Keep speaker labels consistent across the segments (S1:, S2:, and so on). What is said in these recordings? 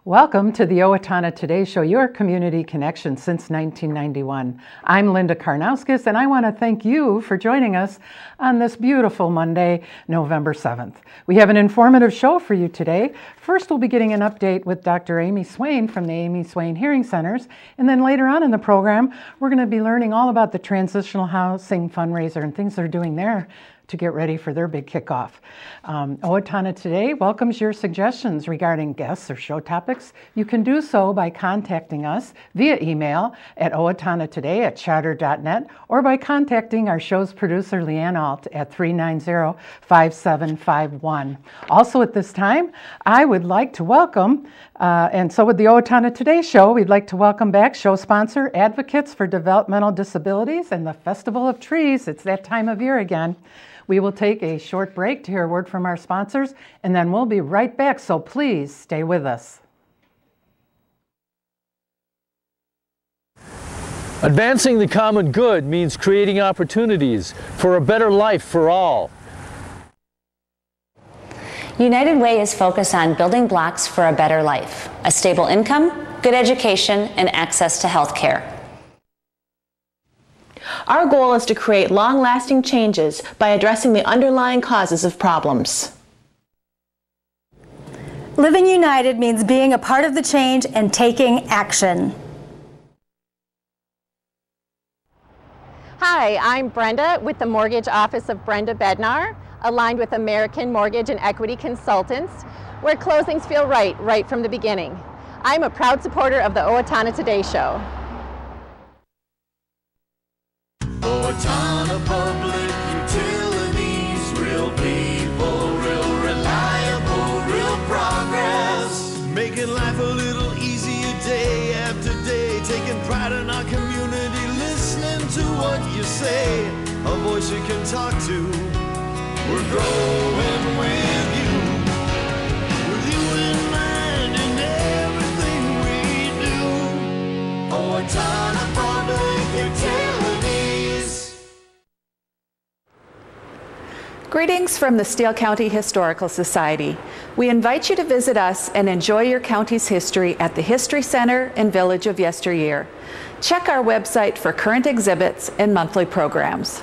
S1: Welcome to the Owatonna Today Show, your community connection since 1991. I'm Linda Karnauskas, and I want to thank you for joining us on this beautiful Monday, November 7th. We have an informative show for you today. First, we'll be getting an update with Dr. Amy Swain from the Amy Swain Hearing Centers, and then later on in the program, we're going to be learning all about the Transitional Housing Fundraiser and things they're doing there to get ready for their big kickoff. Owatonna Today welcomes your suggestions regarding guests or show topics. You can do so by contacting us via email at owatonnatoday@charter.net or by contacting our show's producer Leanne T at 390-5751. Also at this time, I would like to welcome, and so with the Owatonna Today Show, we'd like to welcome back show sponsor Advocates for Developmental Disabilities and the Festival of Trees. It's that time of year again. We will take a short break to hear a word from our sponsors, and then we'll be right back, so please stay with us.
S2: Advancing the common good means creating opportunities for a better life for all.
S3: United Way is focused on building blocks for a better life, a stable income, good education, and access to health care.
S4: Our goal is to create long-lasting changes by addressing the underlying causes of problems.
S5: Living united means being a part of the change and taking action.
S6: Hi, I'm Brenda with the Mortgage Office of Brenda Bednar, aligned with American Mortgage and Equity Consultants, where closings feel right from the beginning. I'm a proud supporter of the Owatonna Today Show.
S7: Owatonna Public Utilities, real people, real reliable, real progress. Making life a little easier day after day, taking pride in our community, listening to what you say, a voice you can talk to. We're growing with you in mind in everything we do. Owatonna Public Utilities.
S8: Greetings from the Steele County Historical Society. We invite you to visit us and enjoy your county's history at the History Center and Village of Yesteryear. Check our website for current exhibits and monthly programs.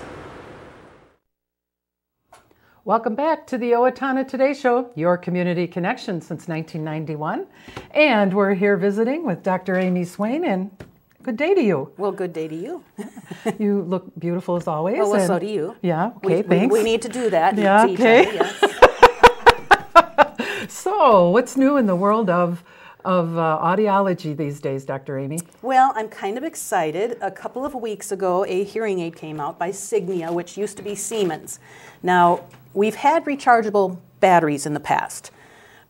S1: Welcome back to the Owatonna Today Show, your community connection since 1991. And we're here visiting with Dr. Amy Swain, and good day to you.
S9: Well, good day to you.
S1: You look beautiful as always.
S9: Oh, well, so do you.
S1: Yeah, okay, thanks.
S9: We need to do that.
S1: Yeah, okay.
S9: Yes.
S1: So, what's new in the world of audiology these days, Dr. Amy?
S9: Well, I'm kind of excited. A couple of weeks ago, a hearing aid came out by Signia, which used to be Siemens. Now, we've had rechargeable batteries in the past,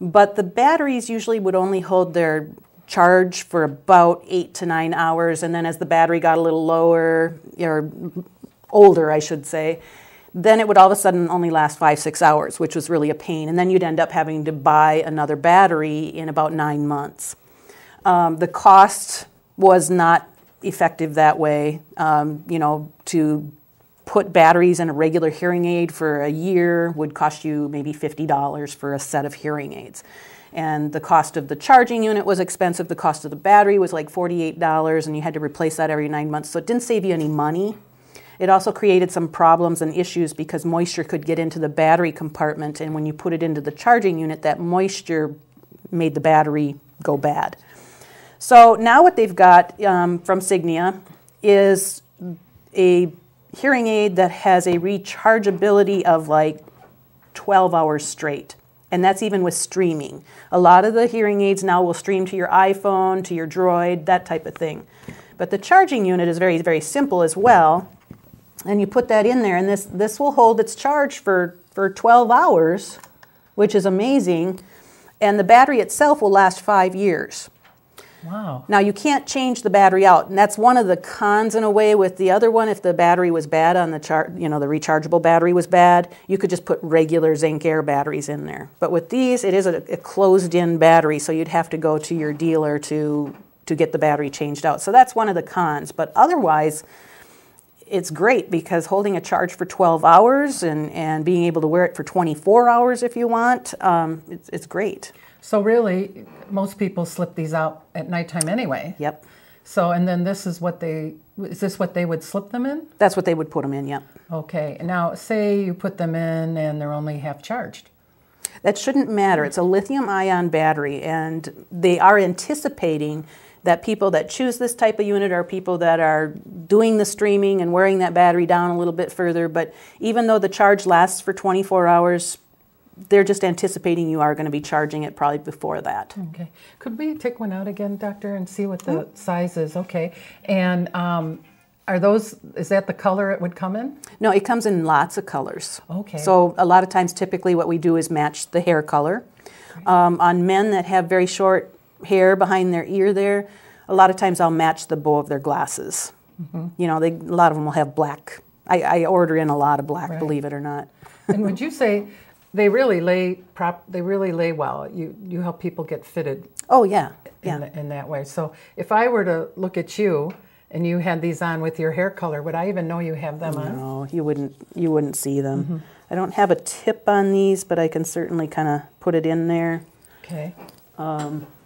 S9: but the batteries usually would only hold their charge for about 8 to 9 hours, and then as the battery got a little lower, or older I should say, then it would all of a sudden only last 5-6 hours, which was really a pain, and then you'd end up having to buy another battery in about 9 months. The cost was not effective that way. To put batteries in a regular hearing aid for a year would cost you maybe $50 for a set of hearing aids. And the cost of the charging unit was expensive. The cost of the battery was like $48, and you had to replace that every 9 months. So it didn't save you any money. It also created some problems and issues because moisture could get into the battery compartment, and when you put it into the charging unit, that moisture made the battery go bad. So now what they've got from Signia is a hearing aid that has a rechargeability of like 12 hours straight. And that's even with streaming. A lot of the hearing aids now will stream to your iPhone, to your Droid, that type of thing. But the charging unit is very, very simple as well. And you put that in there, and this will hold its charge for 12 hours, which is amazing. And the battery itself will last 5 years.
S1: Wow.
S9: Now, you can't change the battery out, and that's one of the cons in a way with the other one. If the battery was bad on the the rechargeable battery was bad, you could just put regular zinc air batteries in there. But with these, it is a closed-in battery, so you'd have to go to your dealer to get the battery changed out. So that's one of the cons. But otherwise, it's great because holding a charge for 12 hours and being able to wear it for 24 hours if you want, it's great.
S1: So really, most people slip these out at nighttime anyway.
S9: Yep.
S1: So, and then is this what they would slip them in?
S9: That's what they would put them in, yep.
S1: Okay. Now, say you put them in and they're only half charged.
S9: That shouldn't matter. It's a lithium-ion battery, and they are anticipating that people that choose this type of unit are people that are doing the streaming and wearing that battery down a little bit further. But even though the charge lasts for 24 hours, they're just anticipating you are going to be charging it probably before that.
S1: Okay. Could we take one out again, Doctor, and see what the size is? Okay. And is that the color it would come in?
S9: No, it comes in lots of colors.
S1: Okay.
S9: So a lot of times, typically what we do is match the hair color. On men that have very short hair behind their ear there, a lot of times I'll match the bow of their glasses. You know, a lot of them will have black. I order in a lot of black, believe it or not.
S1: And would you say they really lay well? You help people get fitted.
S9: Oh yeah,
S1: in that way. So if I were to look at you and you had these on with your hair color, would I even know you have them on?
S9: No, you wouldn't see them. I don't have a tip on these, but I can certainly kind of put it in there.
S1: Okay.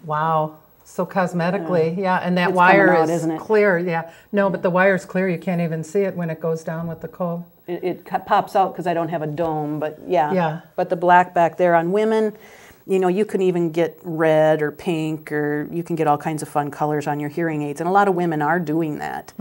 S1: Wow. So cosmetically, yeah, and that wire
S9: out,
S1: is
S9: isn't it?
S1: Clear, yeah. No, but the wire is clear. You can't even see it when it goes down with the cold.
S9: It pops out because I don't have a dome, but yeah.
S1: Yeah.
S9: But the black back there on women, you know, you can even get red or pink, or you can get all kinds of fun colors on your hearing aids, and a lot of women are doing that.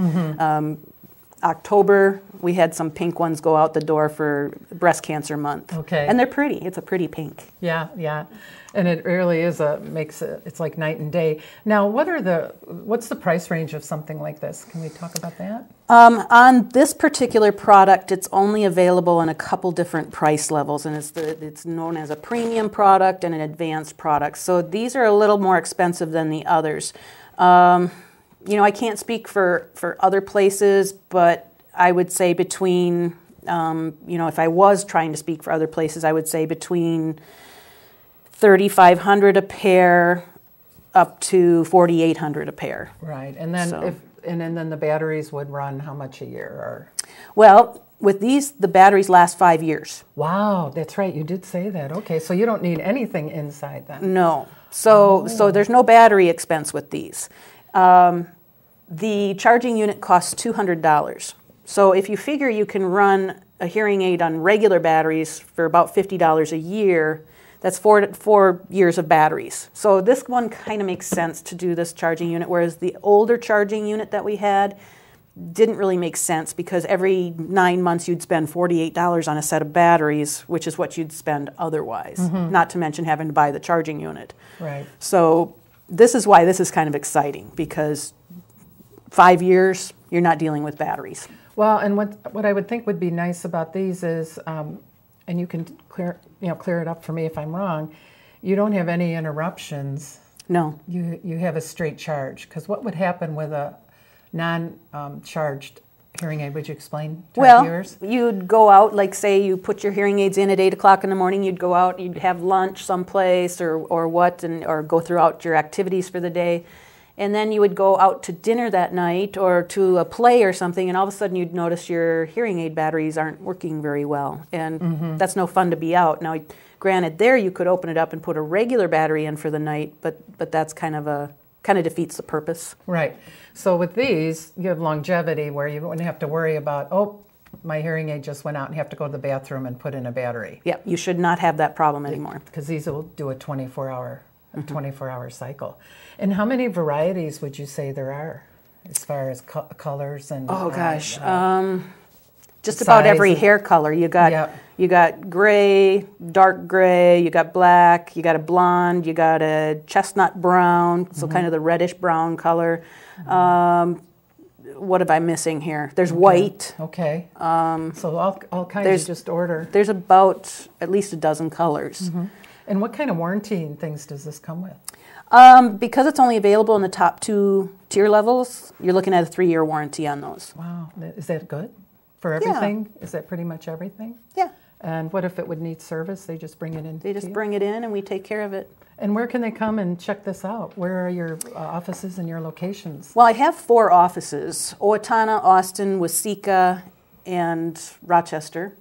S9: October, we had some pink ones go out the door for Breast Cancer Month.
S1: Okay.
S9: And they're pretty. It's a pretty pink.
S1: Yeah, yeah. And it really is it's like night and day. Now, what's the price range of something like this? Can we talk about that?
S9: On this particular product, it's only available in a couple different price levels, and it's known as a premium product and an advanced product. So these are a little more expensive than the others. You know, I can't speak for other places, but I would say between, you know, if I was trying to speak for other places, I would say between $3,500 a pair up to $4,800 a pair.
S1: Right, and then then the batteries would run how much a year? Or?
S9: Well, with these, the batteries last 5 years.
S1: Wow, that's right. You did say that. Okay, so you don't need anything inside then.
S9: No. So there's no battery expense with these. The charging unit costs $200. So if you figure you can run a hearing aid on regular batteries for about $50 a year, that's 4 years of batteries. So this one kind of makes sense to do this charging unit, whereas the older charging unit that we had didn't really make sense because every 9 months you'd spend $48 on a set of batteries, which is what you'd spend otherwise, not to mention having to buy the charging unit.
S1: Right.
S9: So this is why this is kind of exciting, because 5 years, you're not dealing with batteries.
S1: Well, and what I would think would be nice about these is, and you can clear it up for me if I'm wrong, you don't have any interruptions.
S9: No.
S1: You have a straight charge. Because what would happen with a non-charged hearing aid? Would you explain to our viewers?
S9: Well, you'd go out, like say you put your hearing aids in at 8 o'clock in the morning, you'd go out, you'd have lunch someplace or go throughout your activities for the day. And then you would go out to dinner that night or to a play or something, and all of a sudden you'd notice your hearing aid batteries aren't working very well. And that's no fun to be out. Now, granted, there you could open it up and put a regular battery in for the night, but that's kind of defeats the purpose.
S1: Right. So with these, you have longevity where you wouldn't have to worry about, my hearing aid just went out and you have to go to the bathroom and put in a battery.
S9: Yeah, you should not have that problem anymore.
S1: Because these will do a 24-hour cycle. And how many varieties would you say there are as far as colors and
S9: just about every hair color. You got gray, dark gray, you got black, you got a blonde, you got a chestnut brown, so kind of the reddish brown color. What am I missing here? There's white.
S1: Okay. So all kinds of just order.
S9: There's about at least a dozen colors.
S1: And what kind of warranty and things does this come with?
S9: Because it's only available in the top 2 tier levels, you're looking at a 3-year warranty on those.
S1: Wow. Is that good for everything? Yeah. Is that pretty much everything?
S9: Yeah.
S1: And what if it would need service? They just bring it in?
S9: They just bring it in and we take care of it.
S1: And where can they come and check this out? Where are your offices and your locations?
S9: Well, I have 4 offices: Owatonna, Austin, Waseca, and Rochester.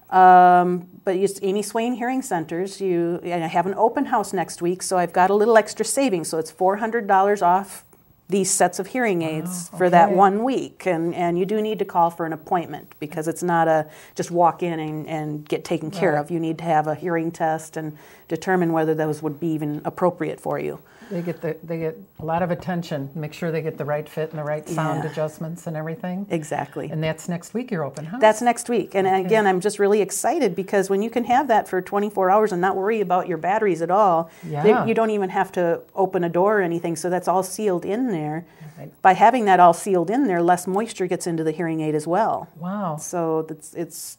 S9: But it's Amy Swain Hearing Centers. And I have an open house next week, so I've got a little extra savings. So it's $400 off these sets of hearing aids for that 1 week. And you do need to call for an appointment because it's not a just walk in and get taken care of. You need to have a hearing test and determine whether those would be even appropriate for you.
S1: They get a lot of attention. Make sure they get the right fit and the right sound adjustments and everything.
S9: Exactly.
S1: And that's next week, your open house?
S9: That's next week. And again, I'm just really excited because when you can have that for 24 hours and not worry about your batteries at all, you don't even have to open a door or anything. So that's all sealed in there. Right. By having that all sealed in there, less moisture gets into the hearing aid as well.
S1: Wow.
S9: So it's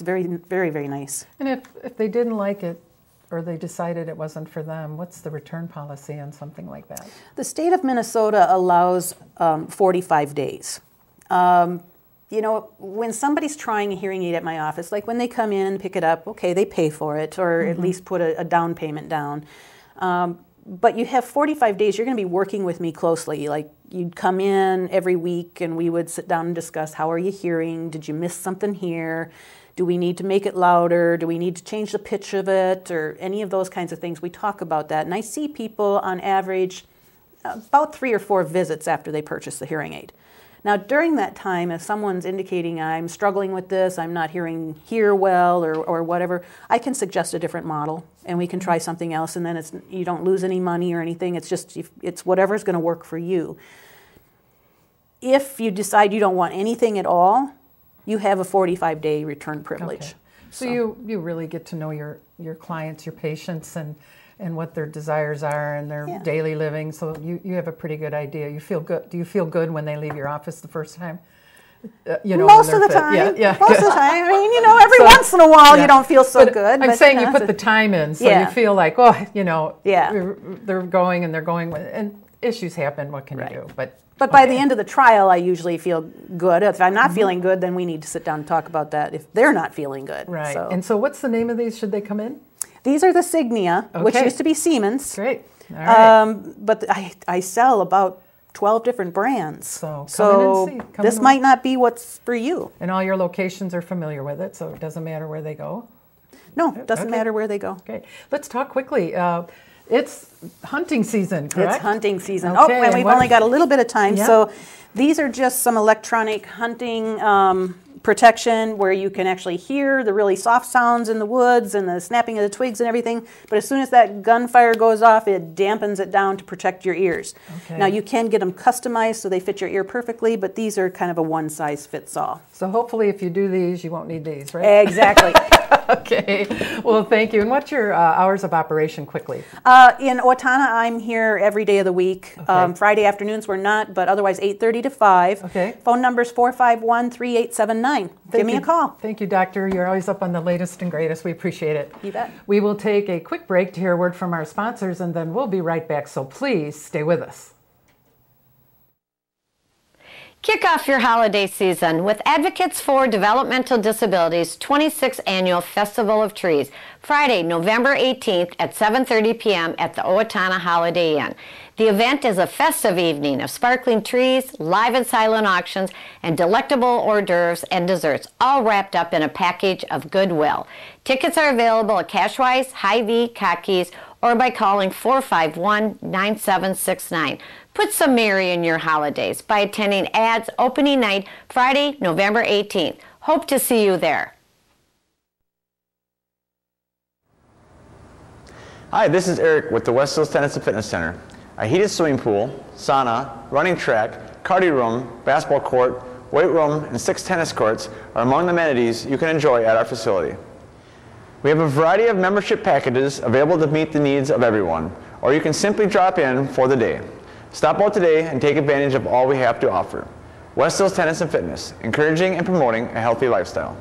S9: very, very, very nice.
S1: And if they didn't like it, or they decided it wasn't for them, what's the return policy on something like that?
S9: The state of Minnesota allows 45 days. You know, when somebody's trying a hearing aid at my office, like when they come in and pick it up, okay, they pay for it, or at least put a down payment down. But you have 45 days, you're going to be working with me closely. Like, you'd come in every week and we would sit down and discuss, how are you hearing? Did you miss something here? Do we need to make it louder? Do we need to change the pitch of it? Or any of those kinds of things. We talk about that. And I see people on average about 3 or 4 visits after they purchase the hearing aid. Now, during that time, if someone's indicating I'm struggling with this, I'm not hearing here well, or whatever, I can suggest a different model and we can try something else, and then you don't lose any money or anything. It's just, it's whatever's going to work for you. If you decide you don't want anything at all, you have a 45-day return privilege.
S1: Okay. So you really get to know your clients, your patients, and what their desires are and their daily living. So you have a pretty good idea. You feel good. Do you feel good when they leave your office the first time? You know,
S9: most of the time.
S1: Yeah.
S9: Most of the time. I mean, you know, every once in a while you don't feel so good.
S1: I'm saying you put the time in, so you feel like, oh, you know, they're going and issues happen. What can you do? But
S9: by the end of the trial, I usually feel good. If I'm not feeling good, then we need to sit down and talk about that if they're not feeling good.
S1: Right. And so what's the name of these? Should they come in?
S9: These are the Signia, which used to be Siemens.
S1: Great. All right.
S9: But I sell about 12 different brands.
S1: So come in and see.
S9: This might not be what's for you.
S1: And all your locations are familiar with it, so it doesn't matter where they go?
S9: No, it doesn't matter where they go.
S1: Okay. Let's talk quickly. It's hunting season, correct?
S9: It's hunting season.
S1: Okay,
S9: and we've only got a little bit of time.
S1: Yeah.
S9: So these are just some electronic hunting protection where you can actually hear the really soft sounds in the woods and the snapping of the twigs and everything. But as soon as that gunfire goes off, it dampens it down to protect your ears. Okay. Now, you can get them customized so they fit your ear perfectly, but these are kind of a one-size-fits-all.
S1: So hopefully if you do these, you won't need these, right?
S9: Exactly.
S1: Okay. Well, thank you. And what's your hours of operation, quickly?
S9: In Owatonna, I'm here every day of the week. Okay. Friday afternoons we're not, but otherwise 8:30 to 5.
S1: Okay.
S9: Phone number's 451-3879. Give me a call.
S1: Thank you, Doctor. You're always up on the latest and greatest. We appreciate it.
S9: You bet.
S1: We will take a quick break to hear a word from our sponsors, and then we'll be right back. So please stay with us.
S10: Kick off your holiday season with Advocates for Developmental Disabilities 26th Annual Festival of Trees, Friday, November 18th at 7:30 p.m. at the Owatonna Holiday Inn. The event is a festive evening of sparkling trees, live and silent auctions, and delectable hors d'oeuvres and desserts, all wrapped up in a package of goodwill. Tickets are available at Cashwise, Hy-Vee, Cockies, or by calling 451-9769. Put some merry in your holidays by attending AD's opening night, Friday, November 18th. Hope to see you there.
S11: Hi, this is Eric with the West Hills Tennis and Fitness Center. A heated swimming pool, sauna, running track, cardio room, basketball court, weight room, and 6 tennis courts are among the amenities you can enjoy at our facility. We have a variety of membership packages available to meet the needs of everyone, or you can simply drop in for the day. Stop out today and take advantage of all we have to offer. West Hills Tennis and Fitness, encouraging and promoting a healthy lifestyle.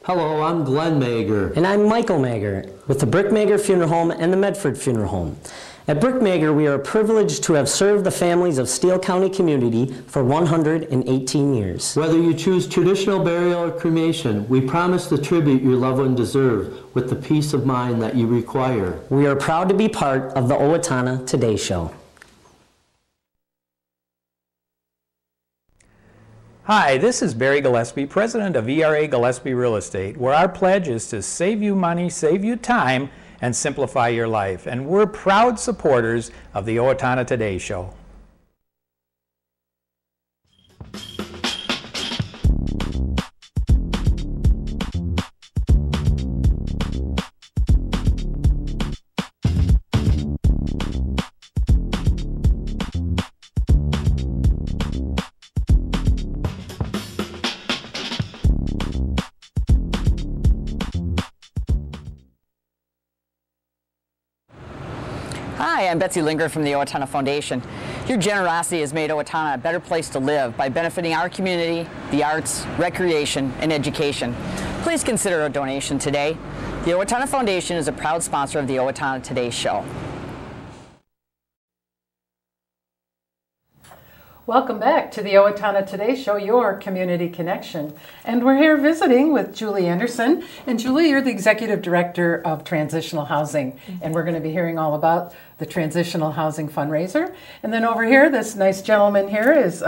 S12: Hello, I'm Glenn Mager. And I'm Michael Mager with the Brick Mager Funeral Home and the Medford Funeral Home. At Brickmaker, we are privileged to have served the families of Steele County community for 118 years.
S2: Whether you choose traditional burial or cremation, we promise the tribute your loved one deserves with the peace of mind that you require.
S12: We are proud to be part of the Owatonna Today Show.
S13: Hi, this is Barry Gillespie, president of ERA Gillespie Real Estate, where our pledge is to save you money, save you time, and simplify your life. And we're proud supporters of the Owatonna Today Show.
S14: Hi, I'm Betsy Linger from the Owatonna Foundation. Your generosity has made Owatonna a better place to live by benefiting our community, the arts, recreation, and education. Please consider a donation today. The Owatonna Foundation is a proud sponsor of the Owatonna Today Show.
S1: Welcome back to the Owatonna Today Show, your community connection. And we're here visiting with Julie Anderson. And Julie, you're the Executive Director of Transitional Housing. And we're going to be hearing all about the Transitional Housing Fundraiser. And then over here, this nice gentleman here is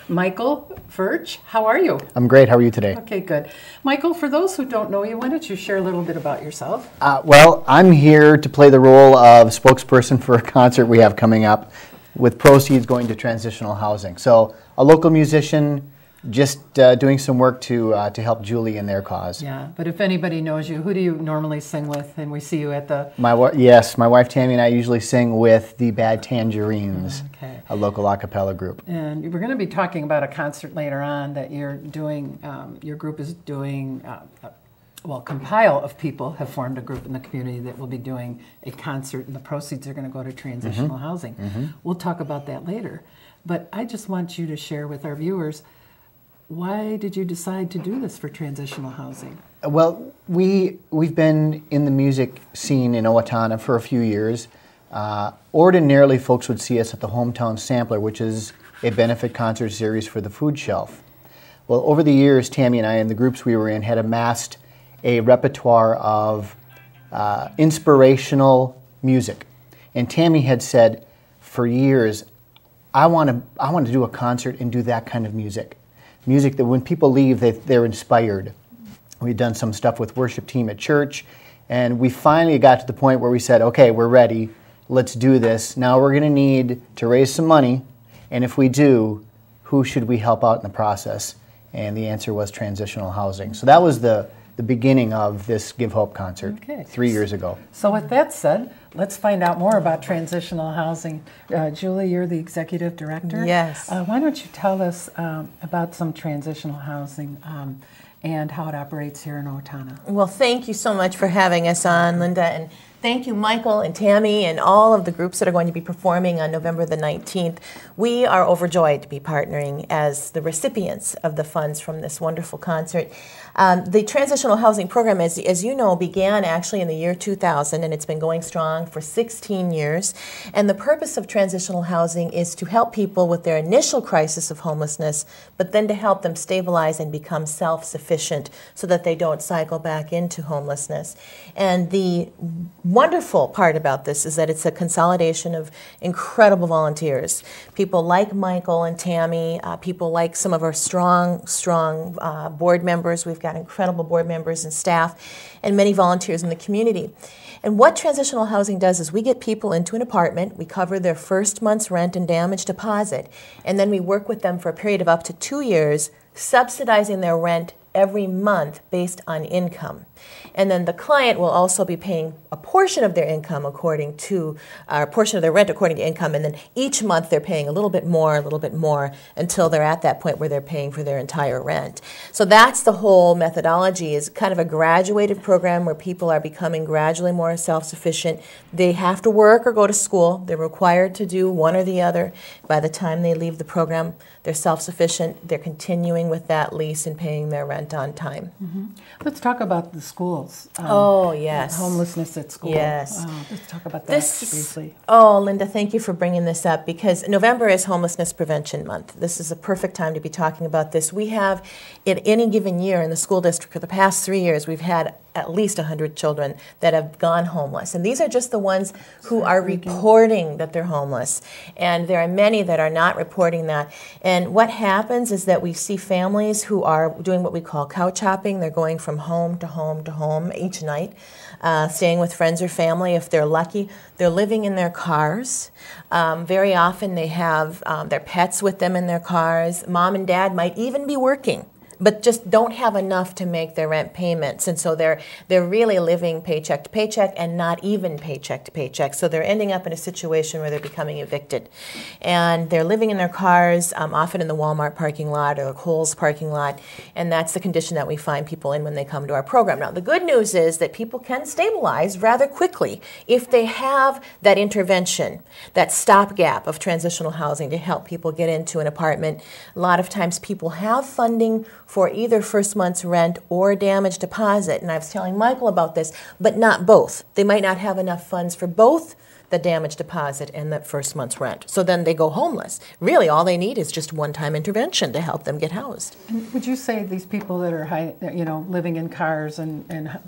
S1: Michael Ferch. How are you?
S15: I'm great. How are you today?
S1: Okay, good. Michael, for those who don't know you, why don't you share a little bit about yourself?
S15: Well, I'm here to play the role of spokesperson for a concert we have coming up, with proceeds going to transitional housing. So a local musician just doing some work to help Julie in their cause.
S1: Yeah, but if anybody knows you, who do you normally sing with? And we see you at the...
S15: Yes, my wife Tammy and I usually sing with the Bad Tangerines, a local a cappella group.
S1: And we're going to be talking about a concert later on that you're doing, your group is doing... Well, Compile of people have formed a group in the community that will be doing a concert, and the proceeds are going to go to transitional housing. We'll talk about that later. But I just want you to share with our viewers, why did you decide to do this for transitional housing?
S15: Well, we've been in the music scene in Owatonna for a few years. Ordinarily, folks would see us at the Hometown Sampler, which is a benefit concert series for the food shelf. Well, over the years, Tammy and I and the groups we were in had amassed a repertoire of inspirational music. And Tammy had said for years, I want to do a concert and do that kind of music. Music that when people leave, they're inspired. We'd done some stuff with worship team at church, and we finally got to the point where we said, okay, we're ready, let's do this. Now we're going to need to raise some money, and if we do, who should we help out in the process? And the answer was transitional housing. So that was the beginning of this Give Hope concert 3 years ago.
S1: So with that said, let's find out more about transitional housing. Julie, you're the executive director.
S16: Yes.
S1: Why don't you tell us about some transitional housing and how it operates here in Owatonna?
S16: Well, thank you so much for having us on, Linda, and thank you, Michael and Tammy, and all of the groups that are going to be performing on November the 19th. We are overjoyed to be partnering as the recipients of the funds from this wonderful concert. The Transitional Housing Program, as you know, began actually in the year 2000, and it's been going strong for 16 years. And the purpose of transitional housing is to help people with their initial crisis of homelessness, but then to help them stabilize and become self-sufficient so that they don't cycle back into homelessness. And the wonderful part about this is that it's a consolidation of incredible volunteers. People like Michael and Tammy, people like some of our strong board members. We've got incredible board members and staff, and many volunteers in the community. And what transitional housing does is we get people into an apartment, we cover their first month's rent and damage deposit, and then we work with them for a period of up to 2 years, subsidizing their rent every month based on income. And then the client will also be paying a portion of their income according to, a portion of their rent according to income, and then each month they're paying a little bit more, until they're at that point where they're paying for their entire rent. So that's the whole methodology, is kind of a graduated program where people are becoming gradually more self-sufficient. They have to work or go to school. They're required to do one or the other. By the time they leave the program, they're self-sufficient, they're continuing with that lease and paying their rent on time.
S1: Let's talk about the schools.
S16: Oh, yes.
S1: Homelessness at school.
S16: Yes.
S1: Let's talk about that briefly.
S16: Oh, Linda, thank you for bringing this up, because November is Homelessness Prevention Month. This is a perfect time to be talking about this. We have, in any given year in the school district, for the past 3 years, we've had at least 100 children that have gone homeless. And these are just the ones who are reporting that they're homeless. And there are many that are not reporting that. And what happens is that we see families who are doing what we call couch hopping. They're going from home to home to home each night, staying with friends or family if they're lucky. They're living in their cars. Very often they have their pets with them in their cars. Mom and dad might even be working, but just don't have enough to make their rent payments. And so they're really living paycheck to paycheck and not even paycheck to paycheck. So they're ending up in a situation where they're becoming evicted. And they're living in their cars, often in the Walmart parking lot or the Kohl's parking lot. And that's the condition that we find people in when they come to our program. Now, the good news is that people can stabilize rather quickly if they have that intervention, that stopgap of transitional housing to help people get into an apartment. A lot of times people have funding for either first month's rent or damage deposit. And I was telling Michael about this, but not both. They might not have enough funds for both the damage deposit and the first month's rent. So then they go homeless. Really, all they need is just one-time intervention to help them get housed.
S1: And would you say these people that are living in cars and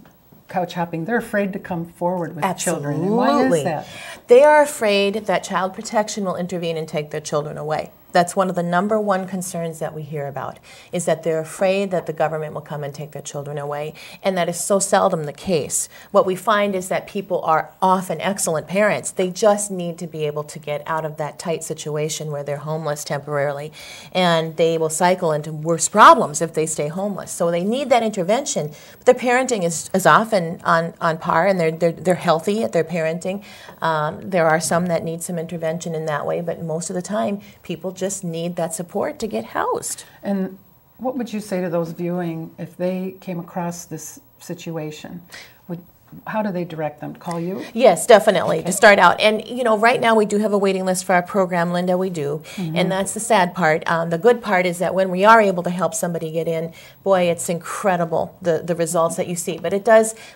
S1: couch hopping, they're afraid to come forward with children? And why is that?
S16: They are afraid that Child Protection will intervene and take their children away. That's one of the number one concerns that we hear about, is that they're afraid that the government will come and take their children away, and that is so seldom the case. What we find is that people are often excellent parents. They just need to be able to get out of that tight situation where they're homeless temporarily, and they will cycle into worse problems if they stay homeless. So they need that intervention. But their parenting is often on par, and they're healthy at their parenting. There are some that need some intervention in that way, but most of the time, people just need that support to get housed.
S1: And what would you say to those viewing if they came across this situation? How do they direct them? Call you?
S16: Yes, definitely, to start out. And, right now we do have a waiting list for our program, Linda, we do. And that's the sad part. The good part is that when we are able to help somebody get in, boy, it's incredible, the results that you see. But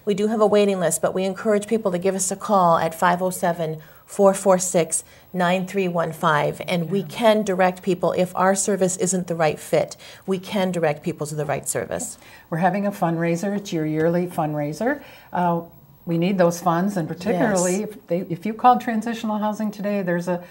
S16: we do have a waiting list, but we encourage people to give us a call at 507-446-9315, and we can direct people if our service isn't the right fit. We can direct people to the right service.
S1: We're having a fundraiser. It's your yearly fundraiser. We need those funds, and particularly if you called Transitional Housing today, there's a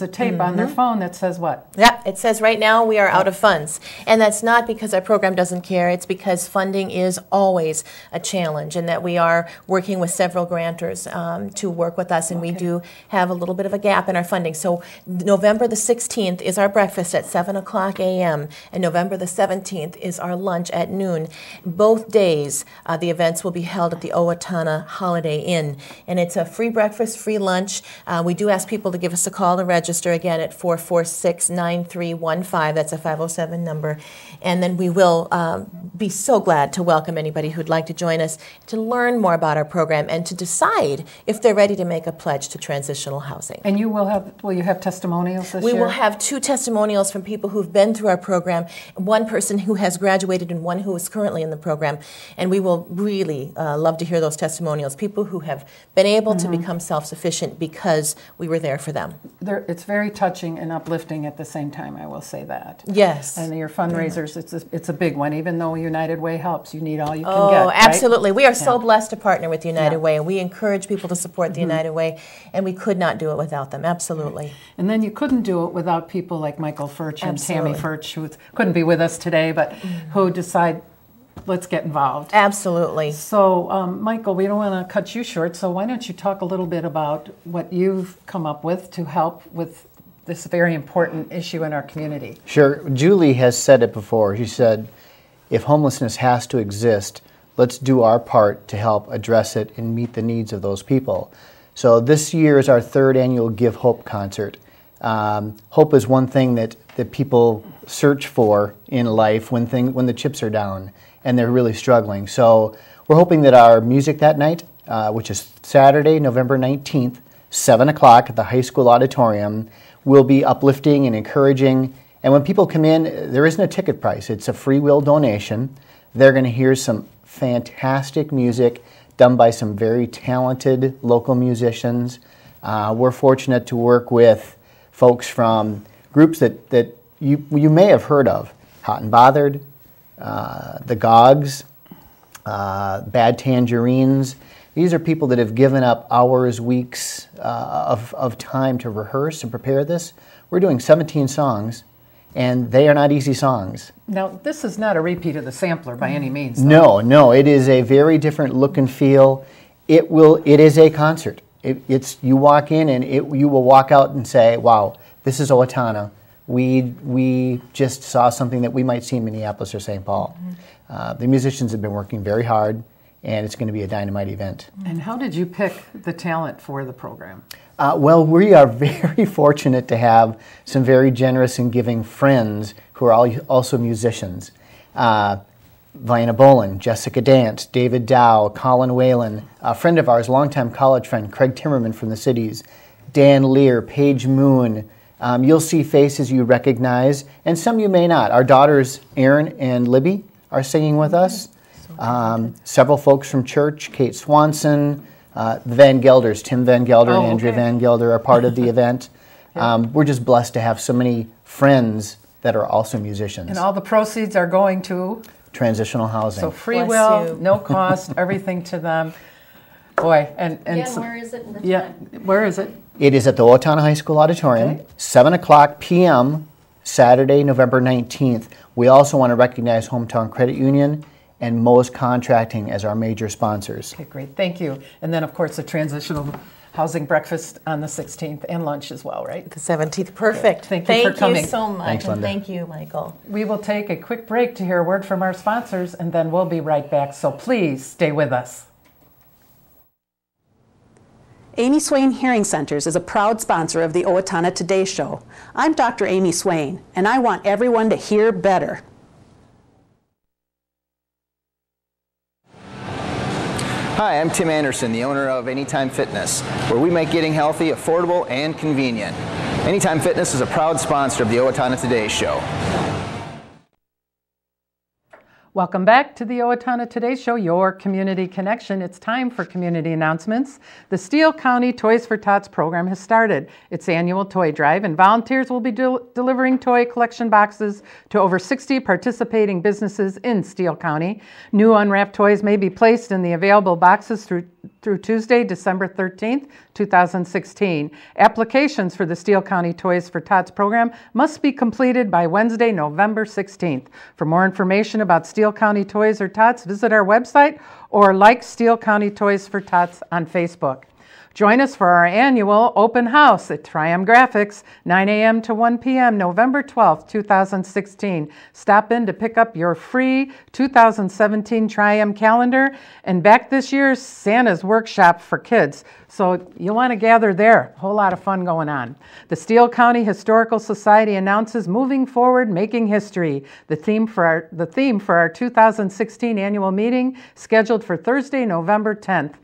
S1: tape on their phone that says what?
S16: Yeah, it says right now we are out of funds. And that's not because our program doesn't care. It's because funding is always a challenge, and that we are working with several grantors to work with us, and we do have a little bit of a gap in our funding. So November the 16th is our breakfast at 7 o'clock a.m., and November the 17th is our lunch at noon. Both days, the events will be held at the Owatonna Holiday Inn, and it's a free breakfast, free lunch. We do ask people to give us a call to register again at 446-9315. That's a 507 number. And then we will be so glad to welcome anybody who'd like to join us to learn more about our program and to decide if they're ready to make a pledge to transitional housing.
S1: And will you have testimonials this year?
S16: We will have 2 testimonials from people who've been through our program, one person who has graduated and one who is currently in the program. And we will really love to hear those testimonials, people who have been able to become self-sufficient because we were there for them.
S1: It's very touching and uplifting at the same time, I will say that.
S16: Yes.
S1: And your fundraisers, it's a big one. Even though United Way helps, you need all you can get.
S16: Oh, absolutely. Right? We are so blessed to partner with United Way, and we encourage people to support the United Way, and we could not do it without them. Absolutely.
S1: And then you couldn't do it without people like Michael Ferch and Tammy Ferch, who couldn't be with us today, but who decide, let's get involved.
S16: Absolutely.
S1: So, Michael, we don't want to cut you short, so why don't you talk a little bit about what you've come up with to help with this very important issue in our community?
S15: Sure. Julie has said it before. She said, if homelessness has to exist, let's do our part to help address it and meet the needs of those people. So this year is our 3rd annual Give Hope concert. Hope is one thing that people search for in life when the chips are down and they're really struggling. So we're hoping that our music that night, which is Saturday, November 19th, 7 o'clock at the high school auditorium, will be uplifting and encouraging And when people come in, there isn't a ticket price. It's a free will donation. They're going to hear some fantastic music done by some very talented local musicians. We're fortunate to work with folks from groups that you may have heard of. Hot and Bothered, the Gogs, Bad Tangerines. These are people that have given up hours, weeks of time to rehearse and prepare this. We're doing 17 songs, and they are not easy songs.
S1: Now, this is not a repeat of the sampler by any means.
S15: No, it is a very different look and feel. It is a concert. You walk in and you will walk out and say, wow, this is Owatonna. We just saw something that we might see in Minneapolis or St. Paul. The musicians have been working very hard, and it's going to be a dynamite event.
S1: And how did you pick the talent for the program?
S15: Well, we are very fortunate to have some very generous and giving friends who are also musicians. Vienna Bolin, Jessica Dance, David Dow, Colin Whalen, a friend of ours, longtime college friend, Craig Timmerman from the Cities, Dan Lear, Paige Moon. You'll see faces you recognize, and some you may not. Our daughters, Erin and Libby, are singing with us. Several folks from church, Kate Swanson, the Van Gelders, Tim Van Gelder and Andrea Van Gelder are part of the event. We're just blessed to have so many friends that are also musicians.
S1: And all the proceeds are going to?
S15: Transitional housing.
S1: So free will, no cost, everything to them. Boy, and
S17: so, where is it?
S1: Where is it?
S15: It is at the Owatonna High School Auditorium, 7 o'clock p.m., Saturday, November 19th. We also want to recognize Hometown Credit Union and Moe's Contracting as our major sponsors.
S1: Okay, great. Thank you. And then, of course, the Transitional Housing Breakfast on the 16th and lunch as well, right?
S16: The 17th. Perfect.
S1: Thank you for coming.
S16: Thank you so much.
S15: Thanks, Linda.
S16: Thank you, Michael.
S1: We will take a quick break to hear a word from our sponsors, and then we'll be right back. So please stay with us.
S9: Amy Swain Hearing Centers is a proud sponsor of the Owatonna Today Show. I'm Dr. Amy Swain, and I want everyone to hear better.
S18: Hi, I'm Tim Anderson, the owner of Anytime Fitness, where we make getting healthy affordable and convenient. Anytime Fitness is a proud sponsor of the Owatonna Today Show.
S1: Welcome back to the Owatonna Today Show, your community connection. It's time for community announcements. The Steele County Toys for Tots program has started its annual toy drive, and volunteers will be delivering toy collection boxes to over 60 participating businesses in Steele County. New unwrapped toys may be placed in the available boxes through Tuesday, December 13th, 2016. Applications for the Steele County Toys for Tots program must be completed by Wednesday, November 16th. For more information about Steele County Toys or Tots, visit our website or like Steele County Toys for Tots on Facebook. Join us for our annual open house at Triumph Graphics, 9 a.m. to 1 p.m., November 12th, 2016. Stop in to pick up your free 2017 Triumph calendar and back this year's Santa's Workshop for kids. So you want to gather there. A whole lot of fun going on. The Steele County Historical Society announces Moving Forward, Making History, the theme for our 2016 annual meeting, scheduled for Thursday, November 10th.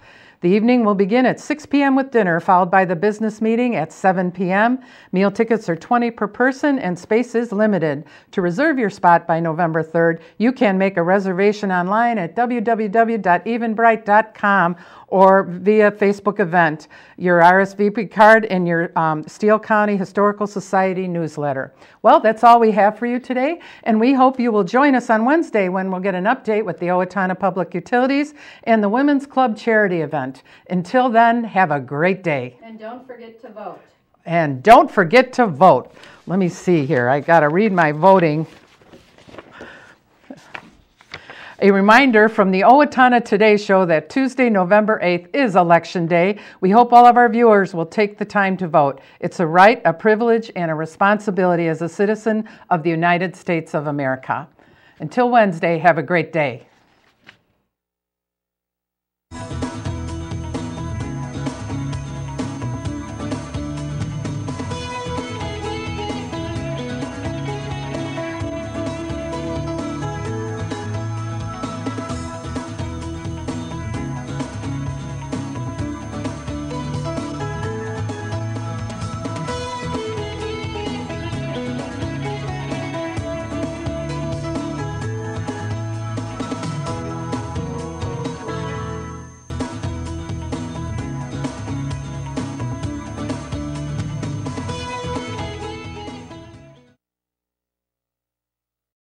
S1: The evening will begin at 6 p.m. with dinner, followed by the business meeting at 7 p.m. Meal tickets are $20 per person and space is limited. To reserve your spot by November 3rd, you can make a reservation online at www.evenbright.com or via Facebook event, your RSVP card, and your Steele County Historical Society newsletter. Well, that's all we have for you today, and we hope you will join us on Wednesday when we'll get an update with the Owatonna Public Utilities and the Women's Club charity event. Until then, have a great day.
S17: And don't forget to vote.
S1: And don't forget to vote. Let me see here. I got to read my voting. A reminder from the Owatonna Today Show that Tuesday, November 8th is Election Day. We hope all of our viewers will take the time to vote. It's a right, a privilege, and a responsibility as a citizen of the United States of America. Until Wednesday, have a great day.